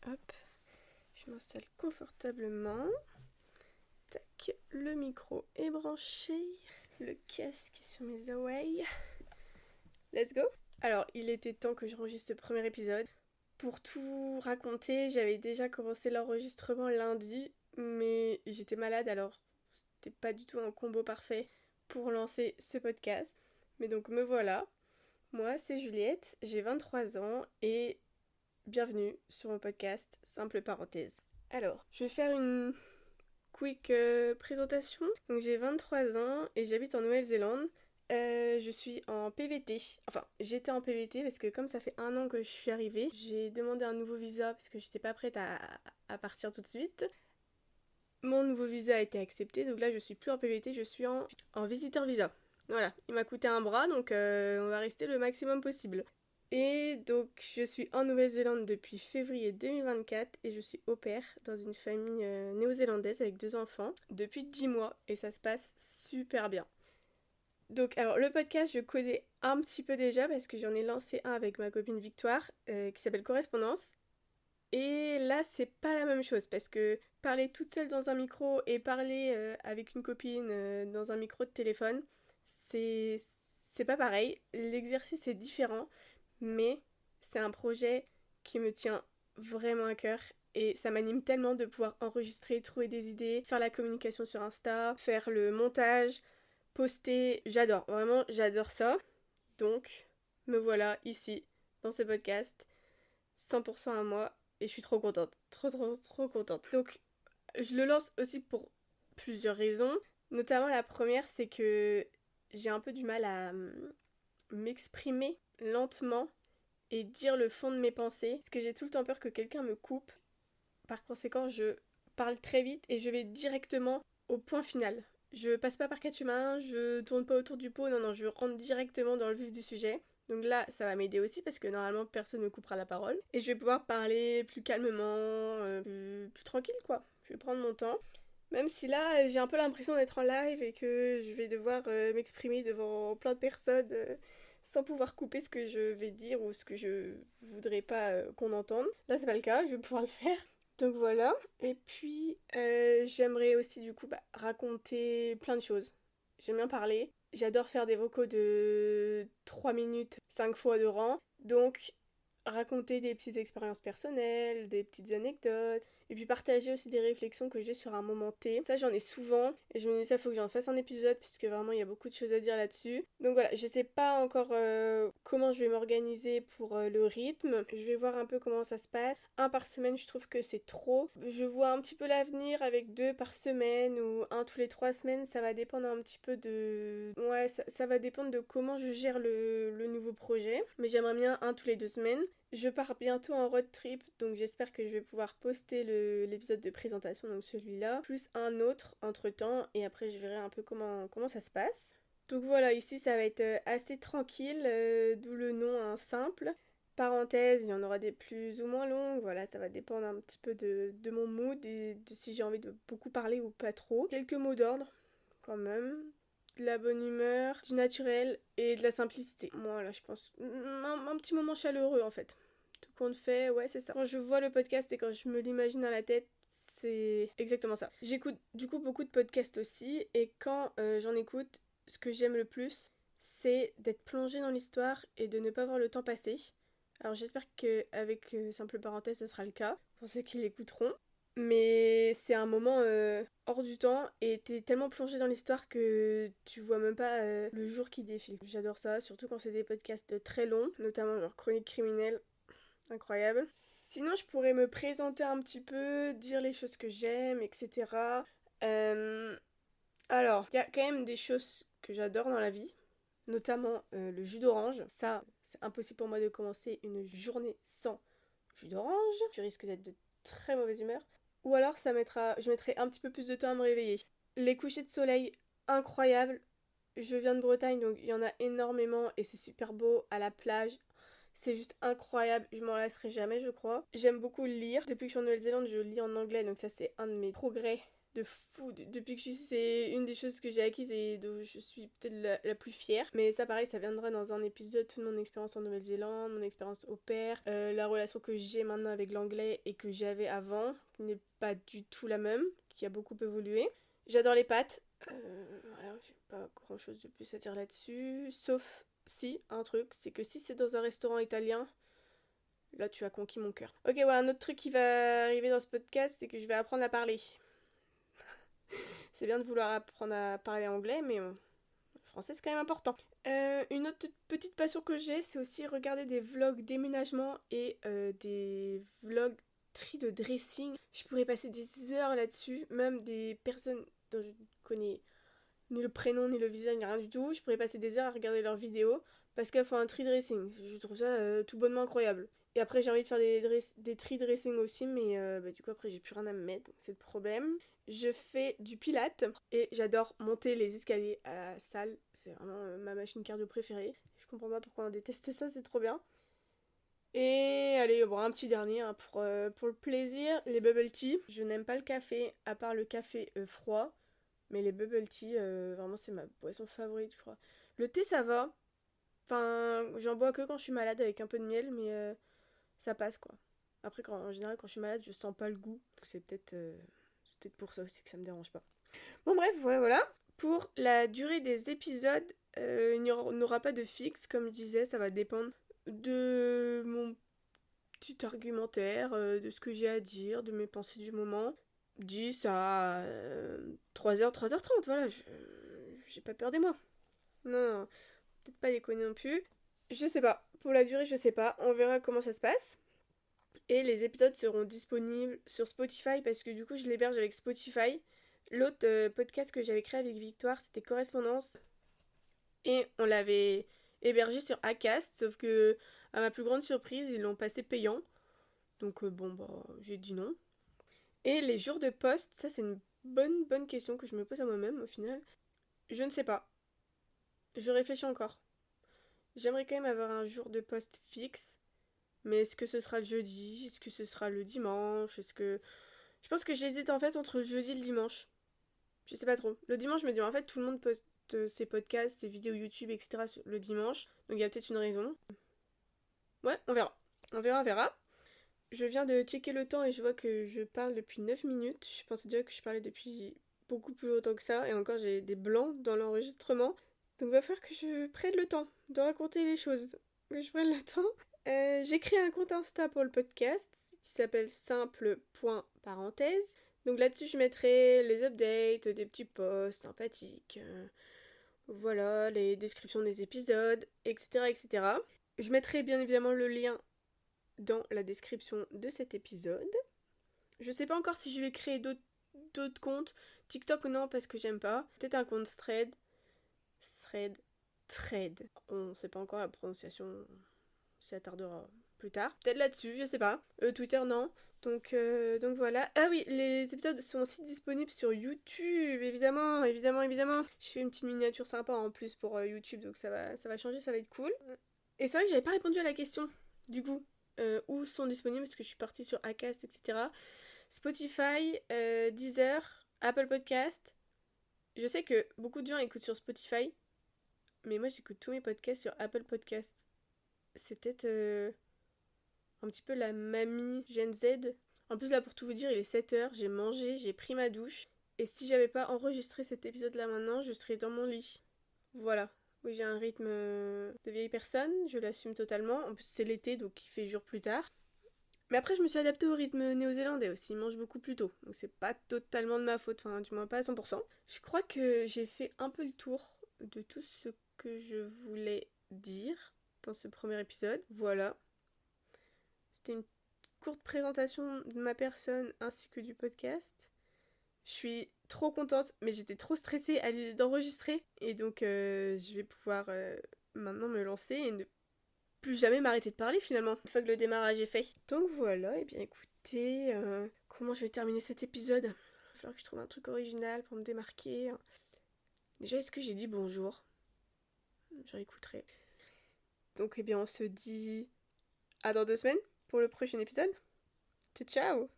Hop, je m'installe confortablement. Tac, le micro est branché, le casque est sur mes oreilles. Let's go! Alors, il était temps que j'enregistre ce premier épisode. Pour tout raconter, j'avais déjà commencé l'enregistrement lundi, mais j'étais malade, alors c'était pas du tout un combo parfait pour lancer ce podcast. Mais donc me voilà. Moi, c'est Juliette, j'ai 23 ans et bienvenue sur mon podcast Simple Parenthèse. Alors, je vais faire une quick présentation. Donc j'ai 23 ans et j'habite en Nouvelle-Zélande. Je suis en PVT. Enfin, j'étais en PVT parce que comme ça fait 1 an que je suis arrivée, j'ai demandé un nouveau visa parce que j'étais pas prête à partir tout de suite. Mon nouveau visa a été accepté, donc là je suis plus en PVT, je suis en visiteur visa. Voilà, il m'a coûté un bras, donc on va rester le maximum possible. Et donc je suis en Nouvelle-Zélande depuis février 2024 et je suis au pair dans une famille néo-zélandaise avec 2 enfants depuis 10 mois et ça se passe super bien. Donc alors le podcast je connais un petit peu déjà parce que j'en ai lancé un avec ma copine Victoire qui s'appelle Correspondance. Et là c'est pas la même chose parce que parler toute seule dans un micro et parler avec une copine dans un micro de téléphone, c'est pas pareil. L'exercice est différent. Mais c'est un projet qui me tient vraiment à cœur et ça m'anime tellement de pouvoir enregistrer, trouver des idées, faire la communication sur Insta, faire le montage, poster. J'adore, vraiment j'adore ça. Donc me voilà ici dans ce podcast 100% à moi et je suis trop contente, trop contente. Donc je le lance aussi pour plusieurs raisons. Notamment la première c'est que j'ai un peu du mal à m'exprimer lentement et dire le fond de mes pensées, parce que j'ai tout le temps peur que quelqu'un me coupe. Par conséquent, je parle très vite et je vais directement au point final. Je passe pas par quatre chemins, je tourne pas autour du pot, non, je rentre directement dans le vif du sujet. Donc là, ça va m'aider aussi parce que normalement personne ne me coupera la parole. Et je vais pouvoir parler plus calmement, plus tranquille quoi. Je vais prendre mon temps. Même si là, j'ai un peu l'impression d'être en live et que je vais devoir m'exprimer devant plein de personnes sans pouvoir couper ce que je vais dire ou ce que je voudrais pas qu'on entende. Là, c'est pas le cas, je vais pouvoir le faire. Donc voilà. Et puis, j'aimerais aussi du coup raconter plein de choses. J'aime bien parler. J'adore faire des vocaux de 3 minutes 5 fois de rang. Donc, raconter des petites expériences personnelles, des petites anecdotes, et puis partager aussi des réflexions que j'ai sur un moment T. Ça j'en ai souvent, et je me dis ça faut que j'en fasse un épisode, puisque vraiment il y a beaucoup de choses à dire là-dessus. Donc voilà, je sais pas encore comment je vais m'organiser pour le rythme, je vais voir un peu comment ça se passe. Un par semaine je trouve que c'est trop. Je vois un petit peu l'avenir avec 2 par semaine, ou un tous les 3 semaines, ça va dépendre un petit peu de... Ouais, ça va dépendre de comment je gère le nouveau projet, mais j'aimerais bien un tous les 2 semaines. Je pars bientôt en road trip, donc j'espère que je vais pouvoir poster l'épisode de présentation, donc celui-là, plus un autre entre-temps, et après je verrai un peu comment ça se passe. Donc voilà, ici ça va être assez tranquille, d'où le nom hein, simple. Parenthèse, il y en aura des plus ou moins longues, voilà, ça va dépendre un petit peu de mon mood et de si j'ai envie de beaucoup parler ou pas trop. Quelques mots d'ordre, quand même. De la bonne humeur, du naturel et de la simplicité. Moi là je pense un petit moment chaleureux en fait. Tout compte fait, ouais c'est ça. Quand je vois le podcast et quand je me l'imagine dans la tête, c'est exactement ça. J'écoute du coup beaucoup de podcasts aussi et quand j'en écoute, ce que j'aime le plus, c'est d'être plongée dans l'histoire et de ne pas voir le temps passer. Alors j'espère qu'avec Simple Parenthèse, ce sera le cas pour ceux qui l'écouteront. Mais c'est un moment hors du temps et t'es tellement plongé dans l'histoire que tu vois même pas le jour qui défile. J'adore ça, surtout quand c'est des podcasts très longs, notamment genre Chronique criminelle, incroyable. Sinon, je pourrais me présenter un petit peu, dire les choses que j'aime, etc. Euh, alors, il y a quand même des choses que j'adore dans la vie, notamment le jus d'orange. Ça, c'est impossible pour moi de commencer une journée sans jus d'orange. Je risque d'être de très mauvaise humeur. Ou alors je mettrai un petit peu plus de temps à me réveiller. Les couchers de soleil, incroyables. Je viens de Bretagne, donc il y en a énormément et c'est super beau à la plage. C'est juste incroyable, je m'en lasserai jamais, je crois. J'aime beaucoup lire. Depuis que je suis en Nouvelle-Zélande, je lis en anglais, donc ça c'est un de mes progrès de fou. Depuis que je suis ici, c'est une des choses que j'ai acquises et dont je suis peut-être la plus fière. Mais ça, pareil, ça viendra dans un épisode, toute mon expérience en Nouvelle-Zélande, mon expérience au pair, la relation que j'ai maintenant avec l'anglais et que j'avais avant, qui n'est pas du tout la même, qui a beaucoup évolué. J'adore les pâtes. Voilà, j'ai pas grand chose de plus à dire là-dessus. Sauf si, un truc, c'est que si c'est dans un restaurant italien, là tu as conquis mon cœur. Ok, ouais, un autre truc qui va arriver dans ce podcast, c'est que je vais apprendre à parler. C'est bien de vouloir apprendre à parler anglais, mais le français c'est quand même important. Une autre petite passion que j'ai, c'est aussi regarder des vlogs déménagement et des vlogs tri de dressing. Je pourrais passer des heures là-dessus, même des personnes dont je connais ni le prénom, ni le visage, ni rien du tout. Je pourrais passer des heures à regarder leurs vidéos parce qu'elles font un tri dressing. Je trouve ça tout bonnement incroyable. Et après, j'ai envie de faire des tri dressing aussi, mais du coup, après, j'ai plus rien à me mettre, donc c'est le problème. Je fais du pilates et j'adore monter les escaliers à la salle. C'est vraiment ma machine cardio préférée. Je comprends pas pourquoi on déteste ça, c'est trop bien. Et allez, bon, un petit dernier hein, pour le plaisir, les bubble tea. Je n'aime pas le café, à part le café froid. Mais les bubble tea, vraiment, c'est ma boisson favorite, je crois. Le thé, ça va. Enfin, j'en bois que quand je suis malade avec un peu de miel, mais ça passe, quoi. Après, en général, quand je suis malade, je sens pas le goût. C'est peut-être pour ça aussi que ça me dérange pas. Bon, bref, voilà. Pour la durée des épisodes, il n'y aura pas de fixe, comme je disais, ça va dépendre de mon petit argumentaire, de ce que j'ai à dire, de mes pensées du moment. 10 à 3h, 3h30, voilà, j'ai pas peur des mots. Non, peut-être pas déconner non plus. Je sais pas, pour la durée, je sais pas, on verra comment ça se passe. Et les épisodes seront disponibles sur Spotify parce que du coup, je l'héberge avec Spotify. L'autre podcast que j'avais créé avec Victoire, c'était Correspondance. Et on l'avait hébergé sur Acast, sauf que, à ma plus grande surprise, ils l'ont passé payant. Donc, j'ai dit non. Et les jours de poste, ça c'est une bonne question que je me pose à moi-même au final. Je ne sais pas. Je réfléchis encore. J'aimerais quand même avoir un jour de poste fixe. Mais est-ce que ce sera le jeudi? Est-ce que ce sera le dimanche? Est-ce que... Je pense que j'hésite en fait entre le jeudi et le dimanche. Je sais pas trop. Le dimanche, je me dis en fait tout le monde poste ses podcasts, ses vidéos YouTube, etc. le dimanche. Donc il y a peut-être une raison. Ouais, on verra. On verra. Je viens de checker le temps et je vois que je parle depuis 9 minutes. Je pensais déjà que je parlais depuis beaucoup plus longtemps que ça. Et encore, j'ai des blancs dans l'enregistrement. Donc il va falloir que je prenne le temps de raconter les choses. Que je prenne le temps. J'ai créé un compte Insta pour le podcast qui s'appelle simple.parenthèse. Donc là-dessus, je mettrai les updates, des petits posts sympathiques. Voilà, les descriptions des épisodes, etc., etc. Je mettrai bien évidemment le lien dans la description de cet épisode. Je sais pas encore si je vais créer d'autres comptes. TikTok non parce que j'aime pas. Peut-être un compte Thread. On sait pas encore la prononciation. On s'y attardera plus tard. Peut-être là-dessus, je sais pas. Twitter non. Donc voilà. Ah oui, les épisodes sont aussi disponibles sur YouTube, évidemment. Je fais une petite miniature sympa en plus pour YouTube, donc ça va changer, ça va être cool. Et c'est vrai que j'avais pas répondu à la question, du coup. Où sont disponibles parce que je suis partie sur Acast, etc. Spotify, Deezer, Apple Podcast. Je sais que beaucoup de gens écoutent sur Spotify, mais moi j'écoute tous mes podcasts sur Apple Podcast. C'est peut-être un petit peu la mamie Gen Z. En plus là pour tout vous dire, il est 7h, j'ai mangé, j'ai pris ma douche. Et si j'avais pas enregistré cet épisode là maintenant, je serais dans mon lit. Voilà. Oui, j'ai un rythme de vieille personne, je l'assume totalement. En plus, c'est l'été, donc il fait jour plus tard. Mais après, je me suis adaptée au rythme néo-zélandais aussi, ils mangent beaucoup plus tôt. Donc c'est pas totalement de ma faute, enfin, du moins pas à 100%. Je crois que j'ai fait un peu le tour de tout ce que je voulais dire dans ce premier épisode. Voilà. C'était une courte présentation de ma personne ainsi que du podcast. Je suis trop contente, mais j'étais trop stressée à l'idée d'enregistrer. Et donc, je vais pouvoir maintenant me lancer et ne plus jamais m'arrêter de parler finalement, une fois que le démarrage est fait. Donc voilà, et bien écoutez, comment je vais terminer cet épisode? Il va falloir que je trouve un truc original pour me démarquer. Déjà, est-ce que j'ai dit bonjour? Je réécouterai. Donc, eh bien, on se dit à dans 2 semaines pour le prochain épisode. Ciao, ciao!